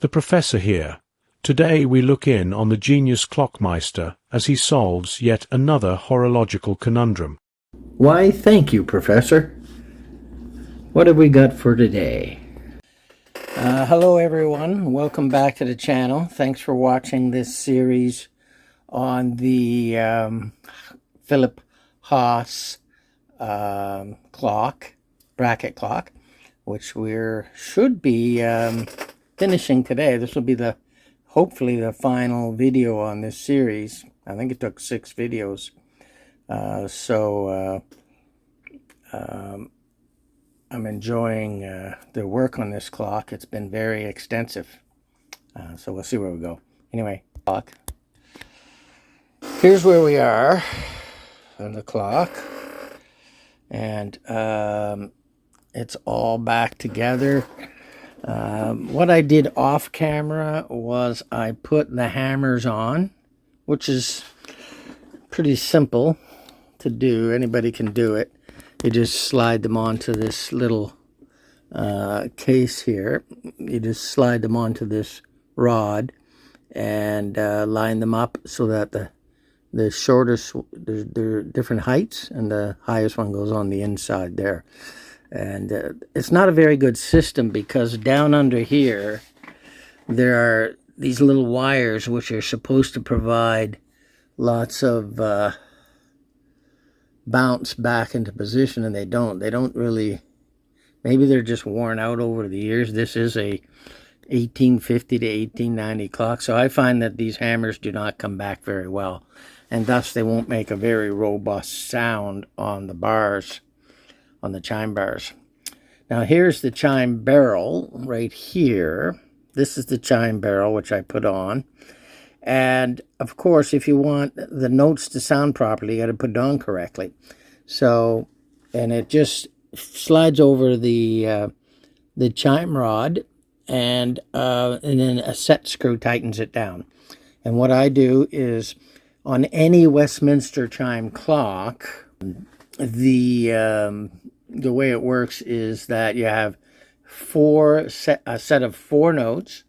The Professor here. Today we look in on the genius clockmeister as he solves yet another horological conundrum. Why, thank you, Professor. What have we got for today? Hello everyone, welcome back to the channel. Thanks for watching this series on the Philipp Haas clock, bracket clock, which we should be finishing today. This will be hopefully the final video on this series. I think it took 6 videos. I'm enjoying the work on this clock. It's been very extensive. So we'll see where we go. Anyway, clock. Here's where we are on the clock. And it's all back together. What I did off camera was I put the hammers on, which is pretty simple to do. Anybody can do it. You just slide them onto this little case here. You just slide them onto this rod and line them up so that the shortest, they're different heights, and the highest one goes on the inside there. And it's not a very good system because down under here there are these little wires which are supposed to provide lots of bounce back into position, and they don't really. Maybe they're just worn out over the years. This is a 1850 to 1890 clock, so I find that these hammers do not come back very well, and thus they won't make a very robust sound on the bars, on the chime bars. Now here's the chime barrel right here. This is the chime barrel which I put on. And of course, if you want the notes to sound properly, you got to put it on correctly. So, and it just slides over the chime rod, and then a set screw tightens it down. And what I do is, on any Westminster chime clock, the way it works is that you have a set of 4 notes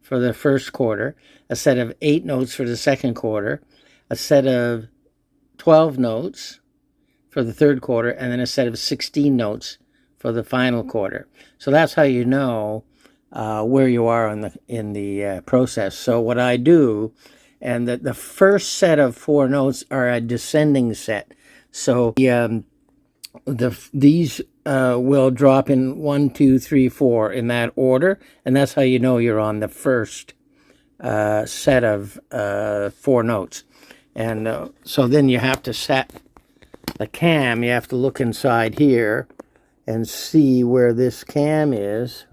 for the first quarter, a set of 8 notes for the second quarter, a set of 12 notes for the third quarter, and then a set of 16 notes for the final quarter. So that's how you know where you are in the process. So what I do, and the first set of 4 notes are a descending set. So these will drop in 1, 2, 3, 4 in that order, and that's how you know you're on the first set of 4 notes. And so then you have to set the cam. You have to look inside here and see where this cam is.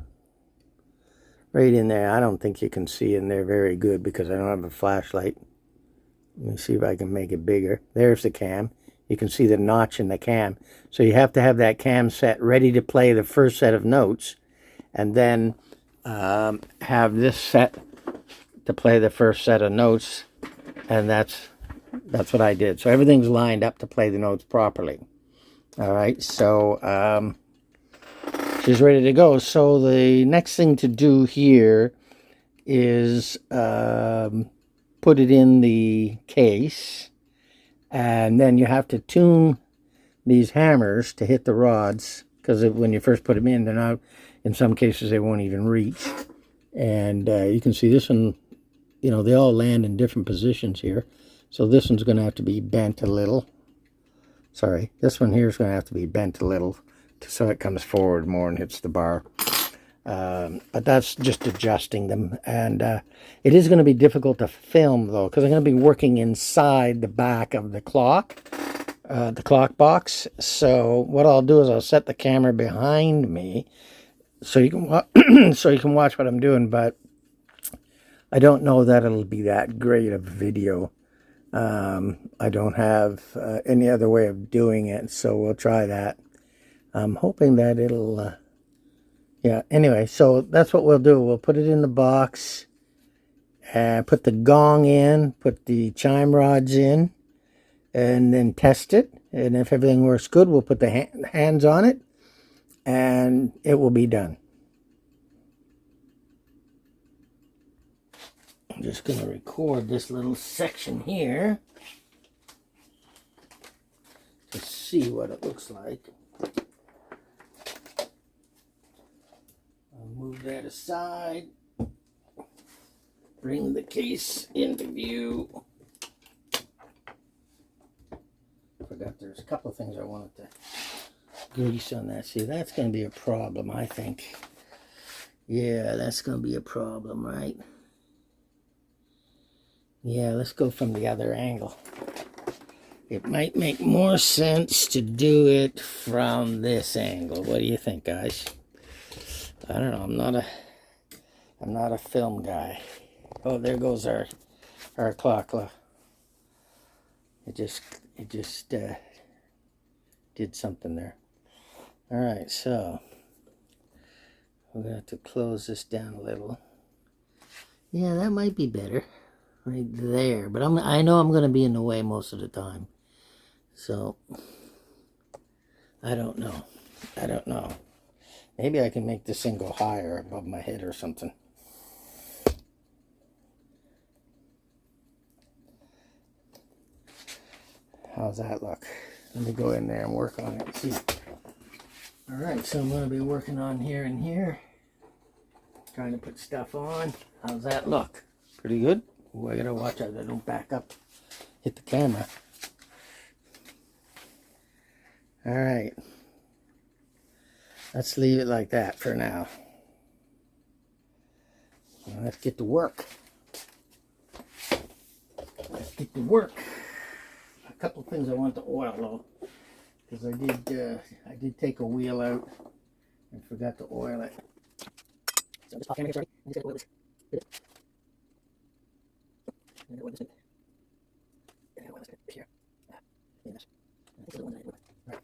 Right in there. I don't think you can see in there very good because I don't have a flashlight. Let me see if I can make it bigger. There's the cam. You can see the notch in the cam. So you have to have that cam set ready to play the first set of notes, and then have this set to play the first set of notes, and that's what I did. So everything's lined up to play the notes properly. All right, so she's ready to go. So the next thing to do here is put it in the case. And then you have to tune these hammers to hit the rods, because when you first put them in, they're not, in some cases they won't even reach. And you can see this one, you know, they all land in different positions here. So this one's going to have to be bent a little. Sorry, this one here is going to have to be bent a little so it comes forward more and hits the bar. But that's just adjusting them. And it is going to be difficult to film, though, because I'm going to be working inside the back of the clock box. So what I'll do is I'll set the camera behind me so you can so you can watch what I'm doing. But I don't know that it'll be that great of a video. I don't have any other way of doing it, so we'll try that. I'm hoping that it'll... yeah, anyway, so that's what we'll do. We'll put it in the box, and put the gong in, put the chime rods in, and then test it. And if everything works good, we'll put the hands on it, and it will be done. I'm just going to record this little section here to see what it looks like. I'll move that aside. Bring the case into view. Forgot there's a couple of things I wanted to grease on that. See, that's going to be a problem, I think. Yeah, that's going to be a problem, right? Yeah, let's go from the other angle. It might make more sense to do it from this angle. What do you think, guys? I don't know. I'm not a film guy. Oh, there goes our clock. It just did something there. All right, so we're gonna have to close this down a little. Yeah, that might be better, right there. But I know I'm gonna be in the way most of the time, so I don't know. I don't know. Maybe I can make this thing go higher above my head or something. How's that look? Let me go in there and work on it and see. All right, so I'm going to be working on here and here. Trying to put stuff on. How's that look? Pretty good? Ooh, I got to watch out that I don't back up. Hit the camera. All right. Let's leave it like that for now. Now let's get to work. Let's get to work. A couple of things I want to oil though, because I did take a wheel out and forgot to oil it. So I'm just popping here, sorry. I'm just gonna oil this. Get it? I'm gonna oil this. I'm gonna oil this here. Yes. I think it's the one that I oiled. All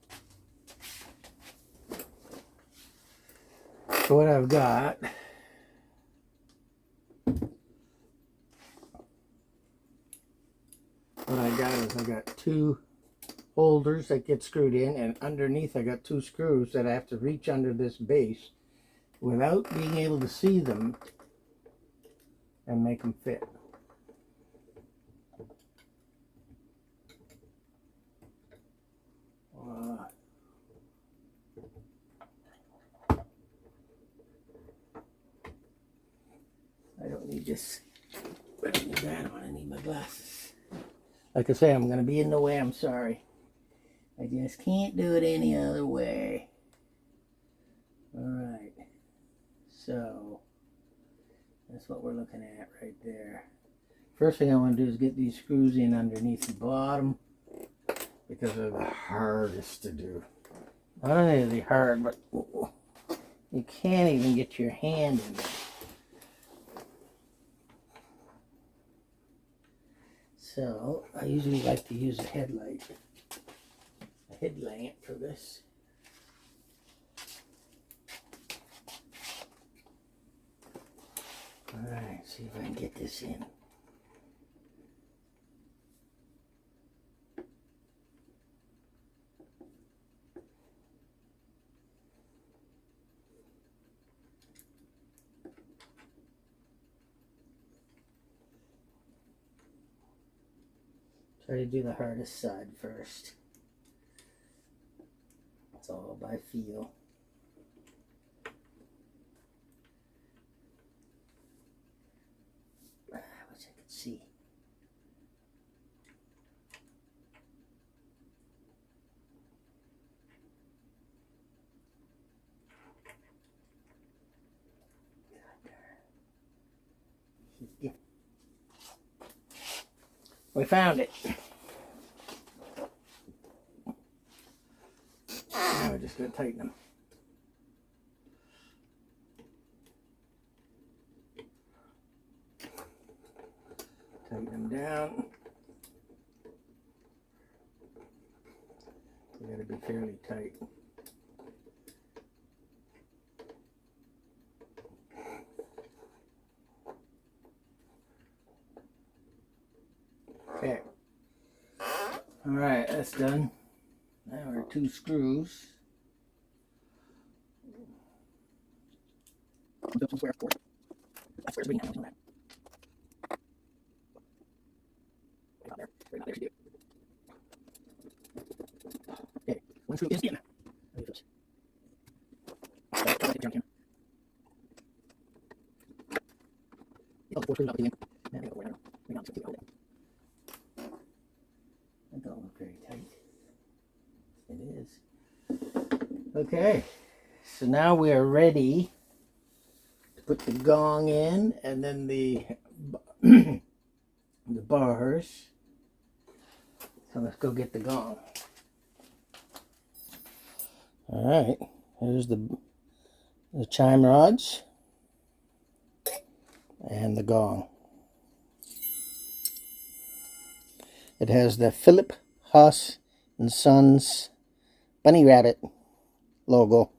right. So what I've got. What I got is I got two holders that get screwed in, and underneath I got two screws that I have to reach under this base without being able to see them and make them fit. I don't need this. I don't need that on. I need my glasses. Like I say, I'm going to be in the way. I'm sorry. I just can't do it any other way. Alright. So, that's what we're looking at right there. First thing I want to do is get these screws in underneath the bottom, because they're the hardest to do. Not only are they hard, but you can't even get your hand in there. So, I usually like to use a headlamp for this. Alright, see if I can get this in. Try to do the hardest side first. It's all by feel. I wish I could see. We found it. Now we're just going to tighten them. Tighten them down. They got to be fairly tight. Okay. Alright, that's done. Now our two screws. Square, of course. That square's reading. I don't know that. don't look very tight. It is. Okay, so now we are ready to put the gong in, and then the the bars. So let's go get the gong. All right, here's the chime rods and the gong. It has the Philipp, Haas and Sons bunny rabbit logo.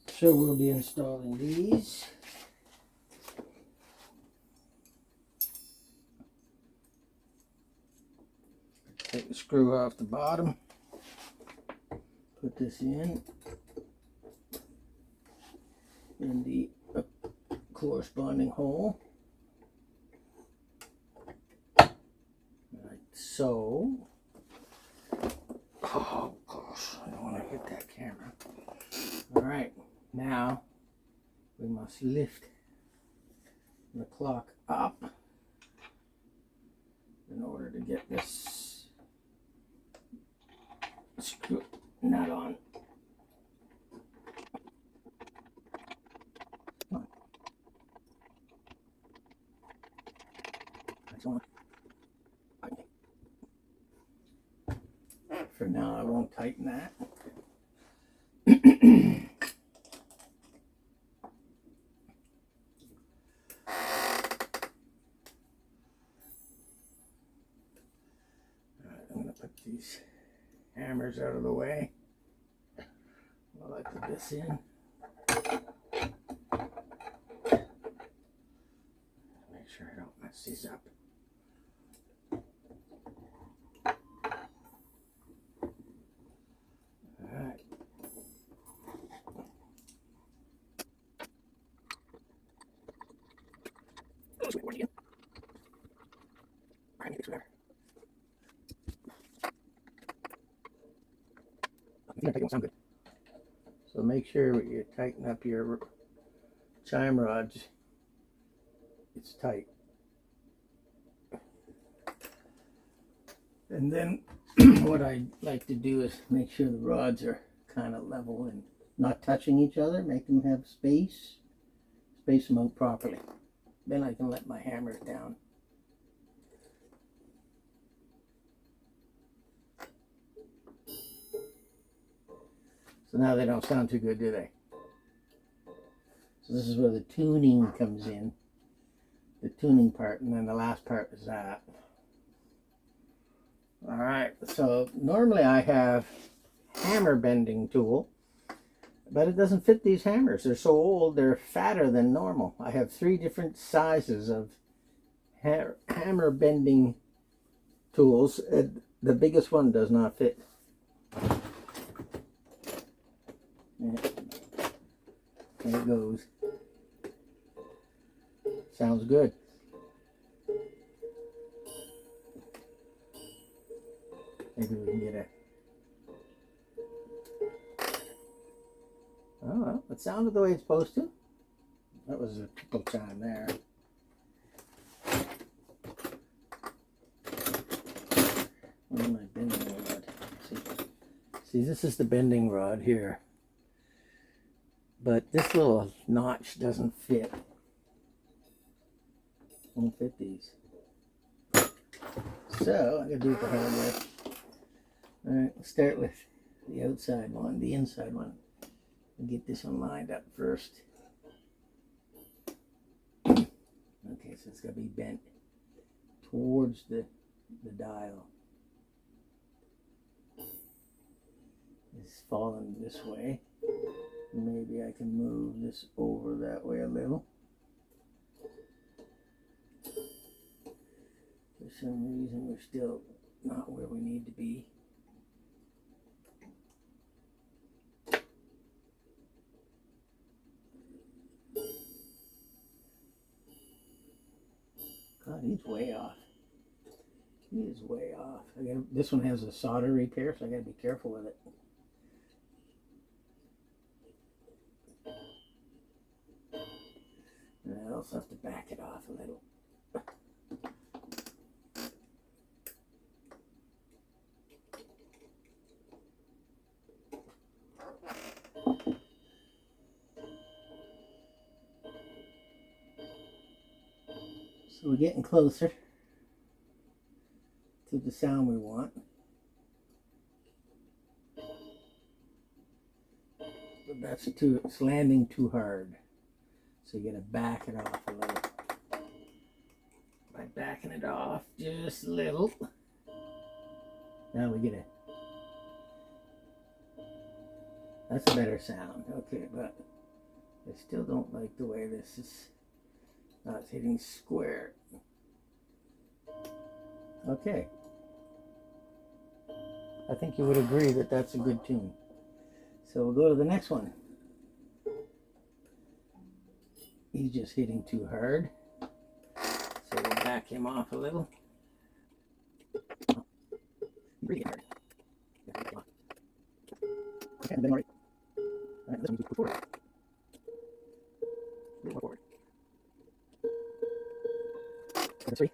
So we'll be installing these. Take the screw off the bottom. Put this in the corresponding hole. Like so. Oh gosh, I don't want to hit that camera. All right, now we must lift the clock up in order to get this screw nut on. For now, I won't tighten that. I'm going to put these hammers out of the way while I put this in. Make sure I don't mess these up. Alright. So make sure you tighten up your chime rods. It's tight. And then what I like to do is make sure the rods are kind of level and not touching each other. Make them have space. Space them out properly. Then I can let my hammer down. So now they don't sound too good, do they? So this is where the tuning comes in. The tuning part, and then the last part is that. Alright, so normally I have hammer bending tool, but it doesn't fit these hammers. They're so old, they're fatter than normal. I have 3 different sizes of hammer bending tools. The biggest one does not fit. There it goes. Sounds good. Maybe we can get a... Oh, well, it sounded the way it's supposed to. That was a triple chime there. Where's my bending rod? See, this is the bending rod here. But this little notch doesn't fit. Won't fit these. So, I'm going to do it the hard way. Alright, let's start with the outside one, the inside one. I'll get this one lined up first. Okay, so it's got to be bent towards the dial. It's falling this way. Maybe I can move this over that way a little. For some reason, we're still not where we need to be. God, he's way off. He is way off. This one has a solder repair, so I gotta be careful with it. And I also have to back it off a little. So we're getting closer to the sound we want. But it's landing too hard. So you gotta back it off a little. By backing it off just a little. Now we get that's a better sound. Okay, but I still don't like the way this is not hitting square. Okay. I think you would agree that that's a good tune. So we'll go to the next one. He's just hitting too hard. So we'll back him off a little. Really hard. Okay, then all right. All right, this one just put forward. A little more forward. That's 3.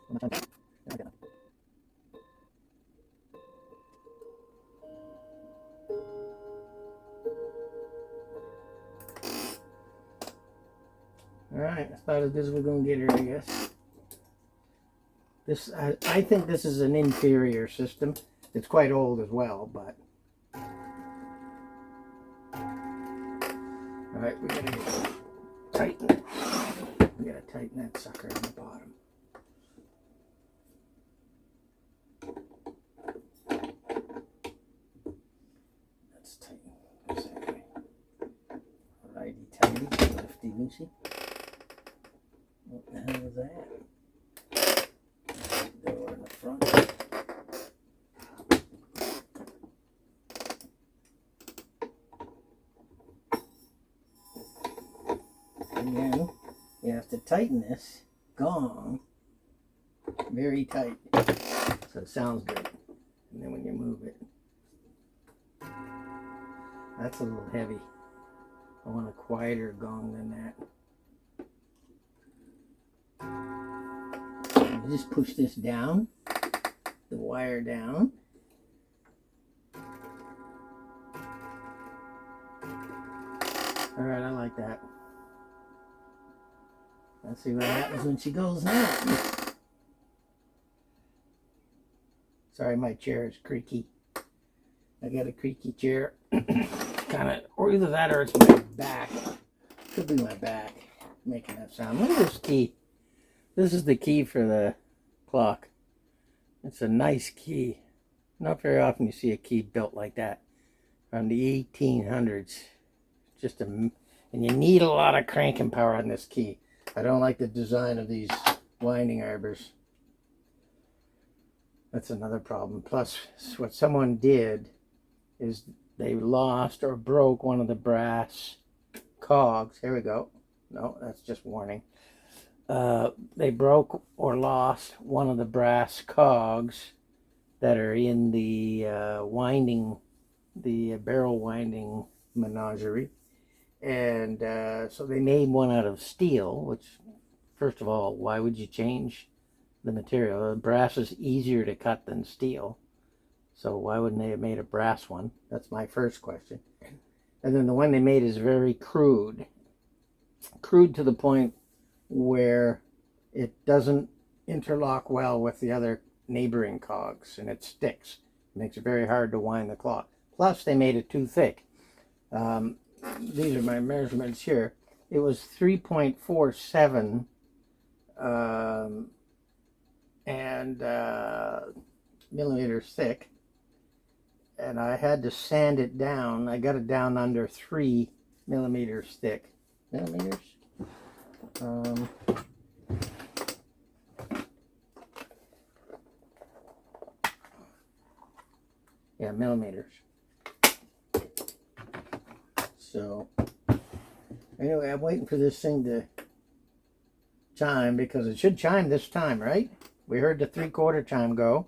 One more time. Now I got enough. Alright, that's about as good as we're going to get here, I guess. I think this is an inferior system. It's quite old as well, but... Alright, we gotta tighten it. We gotta tighten that sucker on the bottom. Let's tighten this that way. Righty tighty, lefty loosey. What the hell is that? Door in the front. Again, you have to tighten this gong very tight so it sounds good. And then when you move it, that's a little heavy. I want a quieter gong than that. You just push this down, the wire down. Alright, I like that. Let's see what happens when she goes now. Sorry, my chair is creaky. I got a creaky chair. Kind of, or either that or it's my back. Could be my back making that sound. Look at this key. This is the key for the clock. It's a nice key. Not very often you see a key built like that. From the 1800s. And you need a lot of cranking power on this key. I don't like the design of these winding arbors. That's another problem. Plus, what someone did is they lost or broke one of the brass cogs. Here we go. No, that's just warning. They broke or lost one of the brass cogs that are in the barrel winding menagerie. And so they made one out of steel, which, first of all, why would you change the material? The brass is easier to cut than steel. So why wouldn't they have made a brass one? That's my first question. And then the one they made is very crude. Crude to the point where it doesn't interlock well with the other neighboring cogs, and it sticks. It makes it very hard to wind the clock. Plus, they made it too thick. These are my measurements here. It was 3.47 millimeters thick, and I had to sand it down. I got it down under 3 millimeters thick. Millimeters? Yeah, millimeters. So, anyway, I'm waiting for this thing to chime, because it should chime this time, right? We heard the 3/4 chime go,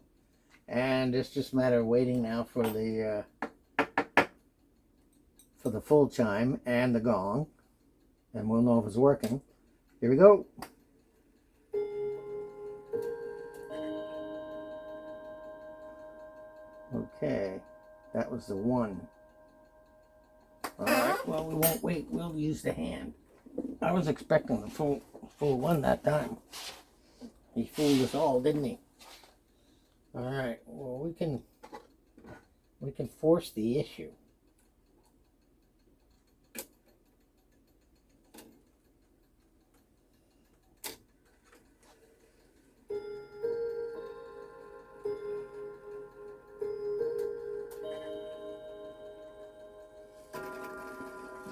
and it's just a matter of waiting now for the for the full chime and the gong, and we'll know if it's working. Here we go. Okay, that was the one. All right, well, we won't wait. We'll use the hand. I was expecting the full one that time. He fooled us all, didn't he? All right, well, we can force the issue.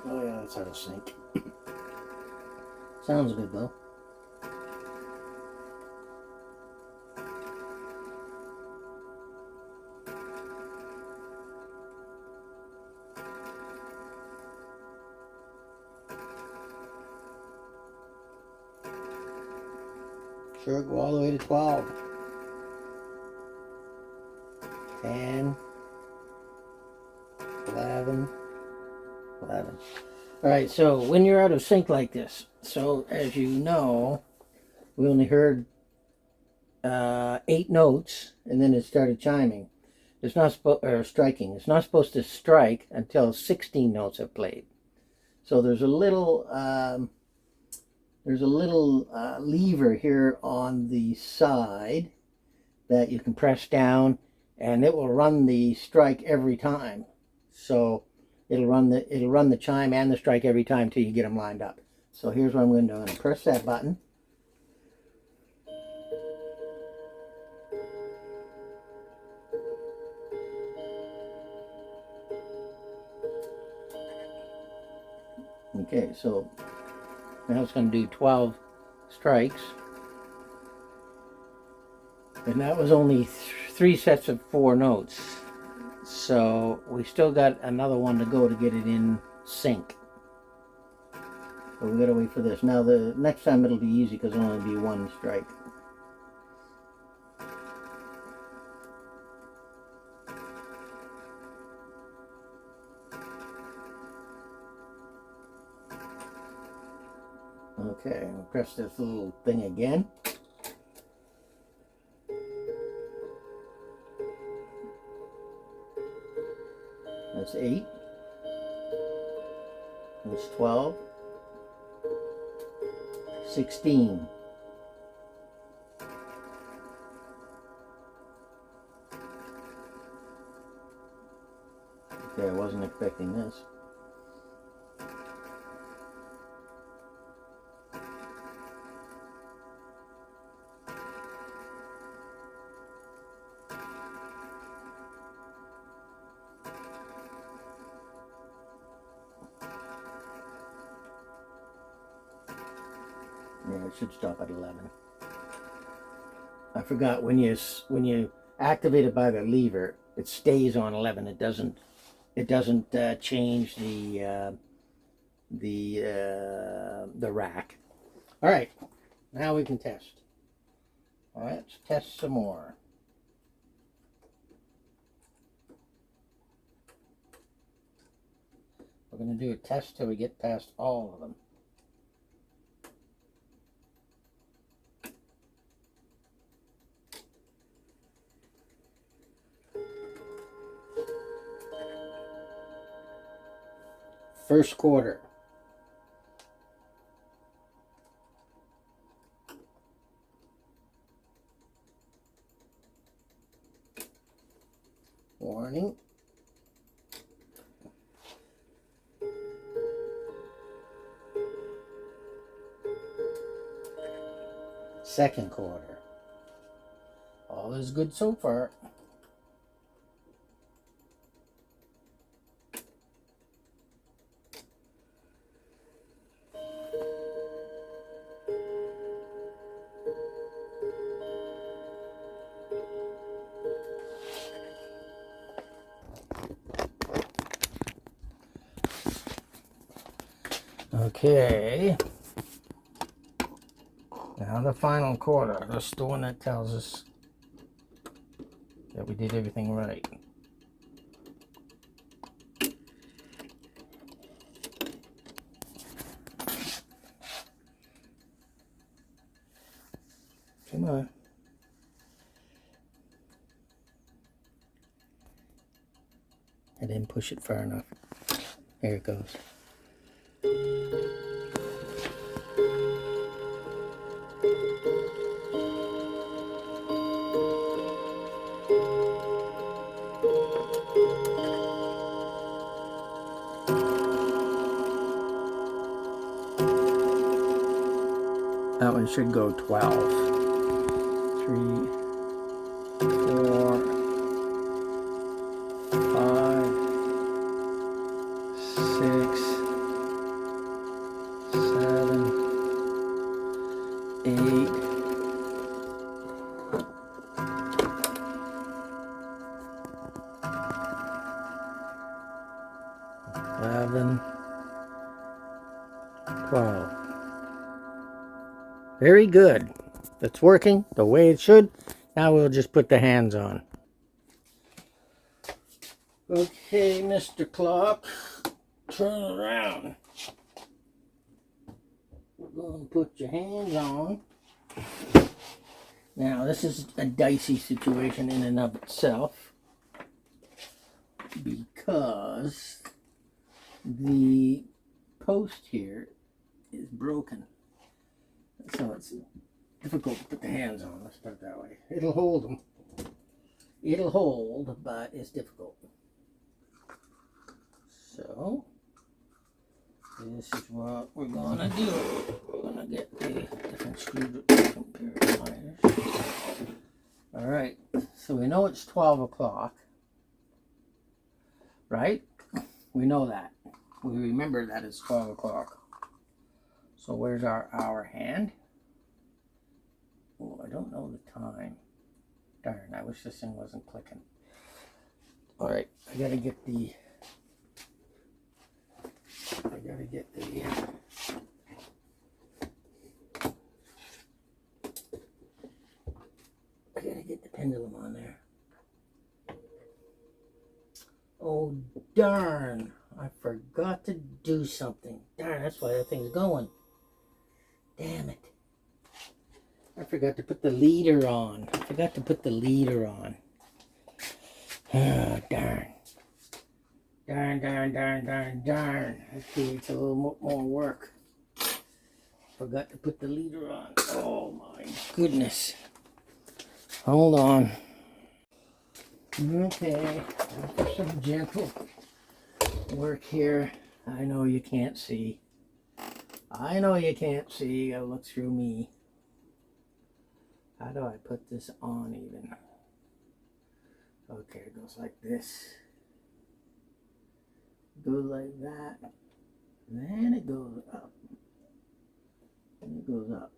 Oh yeah, that's out of sync. Sounds good though. Sure, go all the way to 12. 10. 11. 11. All right, so when you're out of sync like this, so as you know, we only heard 8 notes, and then it started chiming. It's not striking. It's not supposed to strike until 16 notes have played. So there's a little lever here on the side that you can press down, and it will run the strike every time. So it'll run the chime and the strike every time till you get them lined up. So here's what I'm going to do. I'm going to press that button. Okay, so now it's going to do 12 strikes. And that was only 3 sets of 4 notes. So we still got another one to go to get it in sync. So we gotta wait for this. Now the next time it'll be easy because it'll only be 1 strike. Okay, I'll press this little thing again. That's 8. That's 12. 16. Okay, I wasn't expecting this. Yeah, it should stop at 11. I forgot when you activate it by the lever, it stays on 11. It doesn't change the rack. All right, now we can test. All right, let's test some more. We're going to do a test till we get past all of them. First quarter. Warning. Second quarter. All is good so far. Okay, now the final quarter. That's the one that tells us that we did everything right. Come on. I didn't push it far enough. There it goes. That one should go 12. 3, 4, 5, 6, 7, 8, 11, 12. Very good. That's working the way it should. Now we'll just put the hands on. Okay, Mr. Clock, turn around. We're going to put your hands on. Now, this is a dicey situation in and of itself because the post here is broken. So it's difficult to put the hands on, let's put it that way. It'll hold them. It'll hold, but it's difficult. So, this is what we're gonna do. We're gonna get the different screwdrivers. Alright, so we know it's 12 o'clock, right? We know that. We remember that it's 12 o'clock. So where's our hour hand? Oh, I don't know the time. Darn, I wish this thing wasn't clicking. Alright, I gotta get the pendulum on there. Oh darn, I forgot to do something. Darn, that's why that thing's going. Damn it. I forgot to put the leader on. Ah, darn. Darn. Okay, it's a little more work. Forgot to put the leader on. Oh my goodness. Hold on. Okay, after some gentle work here. I know you can't see. You gotta look through me. How do I put this on even? Okay, it goes like this. Goes like that. Then it goes up. And it goes up.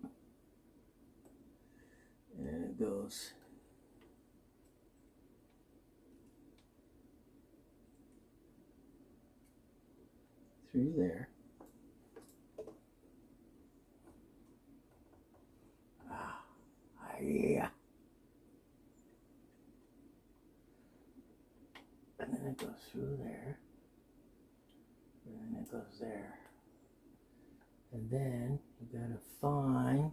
And it goes through there. Yeah. And then it goes through there. And then it goes there. And then you gotta find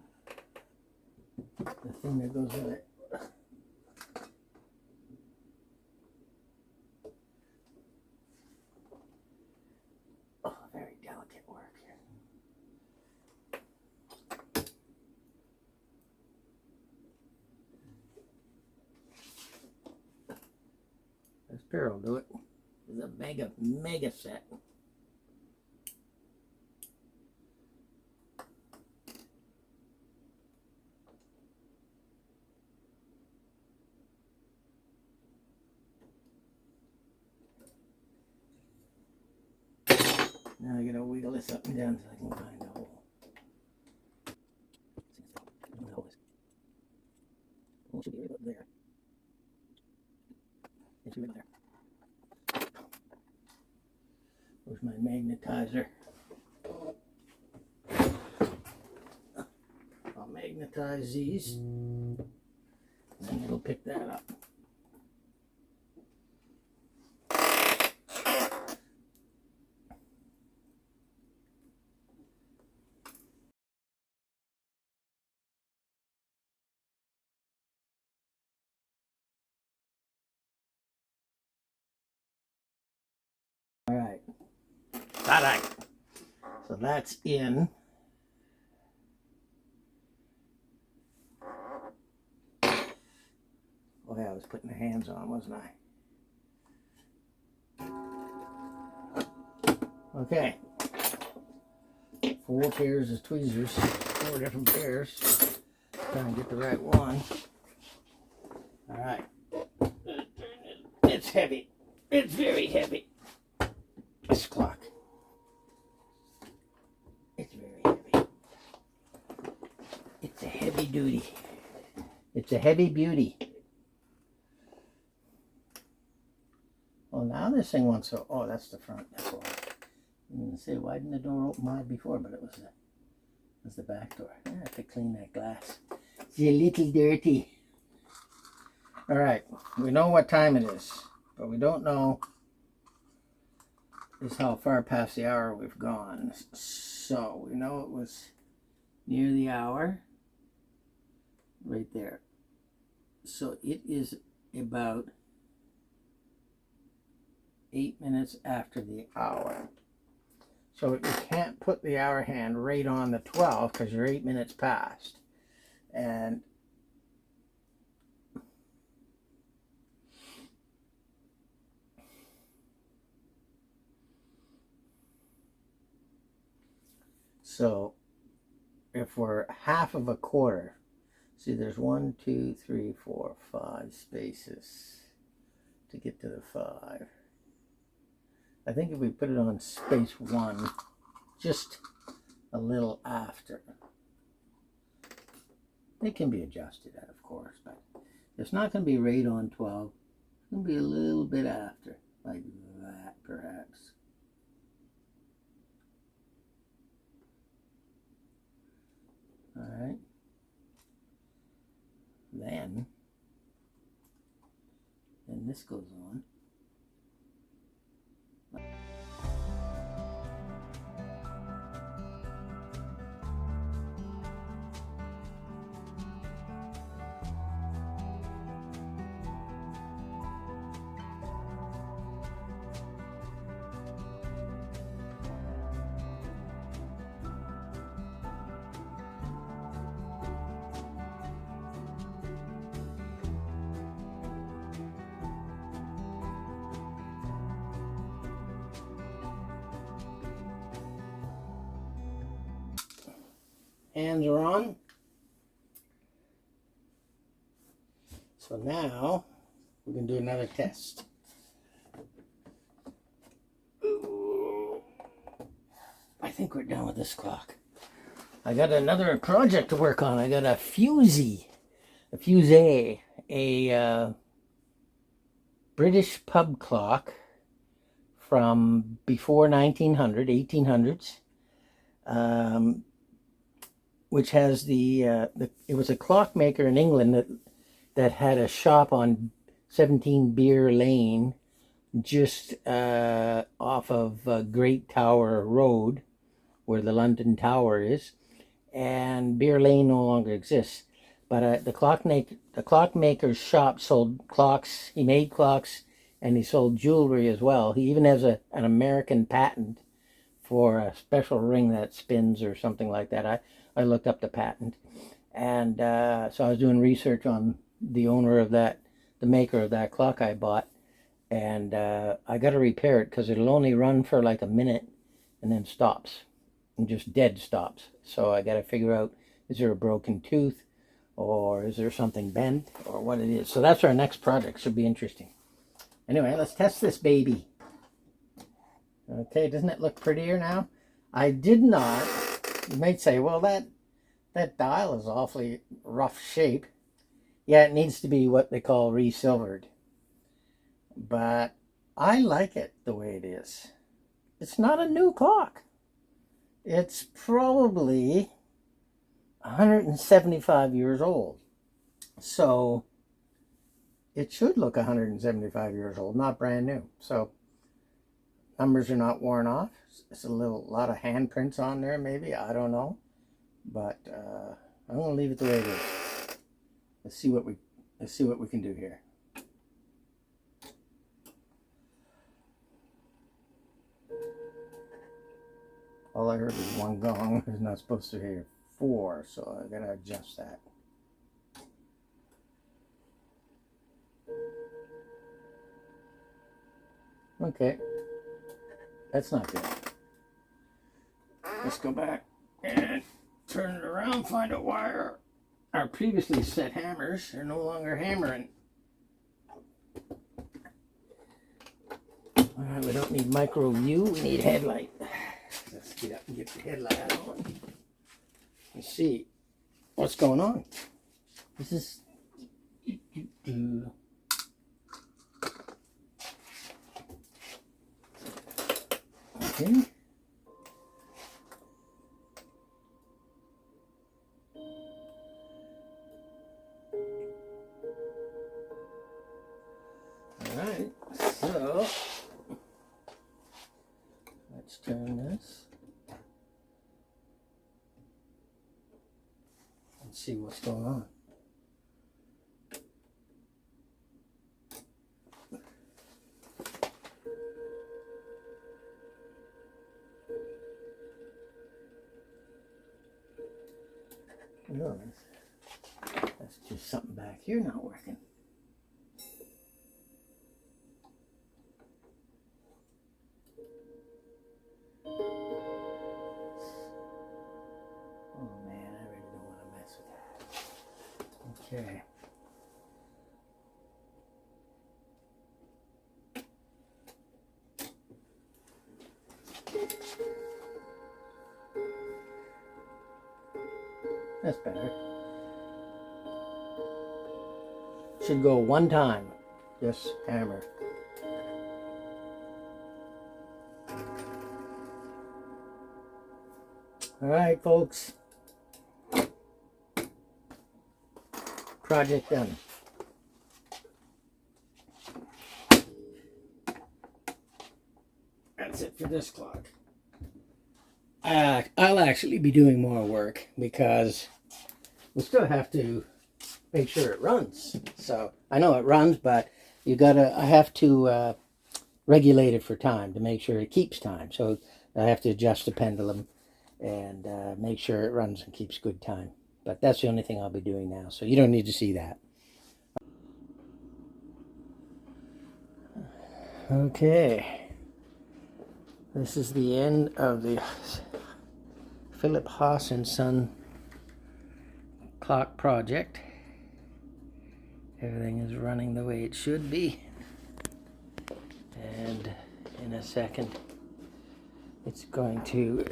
the thing that goes with it. Oh, very delicate work here. This pair will do it. It's a mega set. Now I gotta wiggle this up and down so I can find the hole. Oh, it should be right up there. It should be right there. Where's my magnetizer? I'll magnetize these, and it'll pick that up. All right. So that's in. Oh yeah, I was putting the hands on, wasn't I? Okay. 4 pairs of tweezers, 4 different pairs. Trying to get the right one. All right. It's heavy. It's very heavy. This clock. It's very heavy. It's a heavy duty. It's a heavy beauty. Well, now this thing wants to. Oh, that's the front. That's why. I'm going to say, why didn't the door open wide before? But it was the back door. I have to clean that glass. It's a little dirty. All right. We know what time it is, but we don't know is how far past the hour we've gone. So we know it was near the hour. Right there. So it is about 8 minutes after the hour. So you can't put the hour hand right on the 12 because you're 8 minutes past. And so if we're half of a quarter, see there's 1, 2, 3, 4, 5 spaces to get to the 5. I think if we put it on space 1, just a little after, it can be adjusted, of course, but it's not going to be right on 12. It's going to be a little bit after, like that, perhaps. All right. Then this goes on. Hands are on. So now we can do another test. I think we're done with this clock. I got another project to work on. I got a fusee, a British pub clock from before 1900, 1800s. Which has it was a clockmaker in England that had a shop on 17 Beer Lane, just off of Great Tower Road, where the London Tower is, and Beer Lane no longer exists. But the clockmaker's shop sold clocks. He made clocks, and he sold jewelry as well. He even has an American patent for a special ring that spins or something like that. I looked up the patent, and so I was doing research on the owner of that, the maker of that clock I bought, and I got to repair it because it'll only run for like a minute and then stops, and just dead stops. So I got to figure out, is there a broken tooth, or is there something bent, or what it is. So that's our next project. Should be interesting. Anyway, let's test this baby. Okay, doesn't it look prettier now? I did not. You might say, well, that dial is awfully rough shape. Yeah, it needs to be what they call re-silvered. But I like it the way it is. It's not a new clock. It's probably 175 years old. So it should look 175 years old, not brand new. So numbers are not worn off. It's a lot of handprints on there, maybe. I don't know. But I'm going to leave it the way it is. Let's see what we can do here. All I heard was one gong. It's not supposed to hear 4, so I gotta adjust that. Okay, that's not good. Let's go back and turn it around, find out why our previously set hammers are no longer hammering. Alright, we don't need micro view, we need headlight. Let's get up and get the headlight on. Let's see what's going on. This is... Okay. Alright, so let's turn this and see what's going on. No, that's just something back here not working. Oh man, I really don't want to mess with that. Okay. That's better. Should go one time. Just hammer. Alright, folks. Project done. That's it for this clock. I'll actually be doing more work because we still have to make sure it runs. So I know it runs, but I have to regulate it for time to make sure it keeps time. So I have to adjust the pendulum and make sure it runs and keeps good time. But that's the only thing I'll be doing now. So you don't need to see that. Okay. This is the end of the Philipp Haas and Son clock project. Everything is running the way it should be. And in a second, it's going to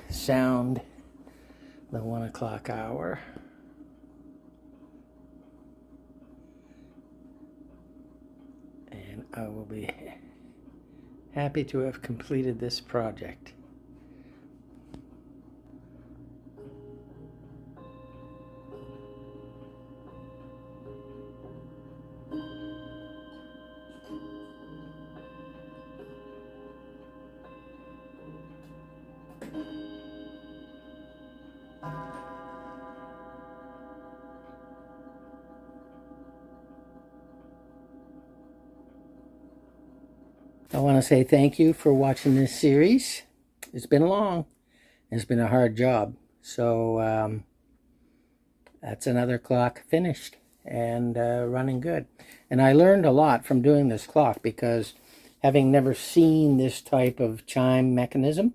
sound the 1 o'clock hour. And I will be happy to have completed this project. I want to say thank you for watching this series. It's been long. It's been a hard job. So that's another clock finished and running good. And I learned a lot from doing this clock because having never seen this type of chime mechanism,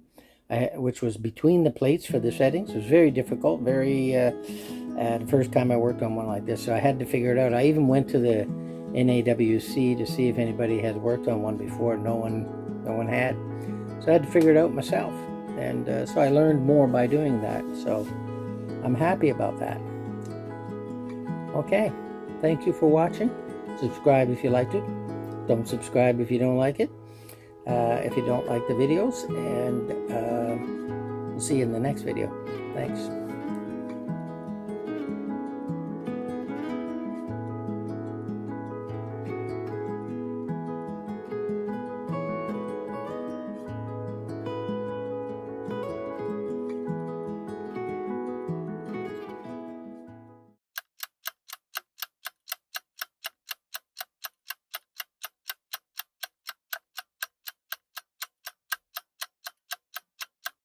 which was between the plates for the settings, it was very difficult, the first time I worked on one like this. So I had to figure it out. I even went to the NAWC to see if anybody had worked on one before. No one had. So I had to figure it out myself. And so I learned more by doing that. So I'm happy about that. Okay. Thank you for watching. Subscribe if you liked it. Don't subscribe if you don't like it. If you don't like the videos. And we'll see you in the next video. Thanks.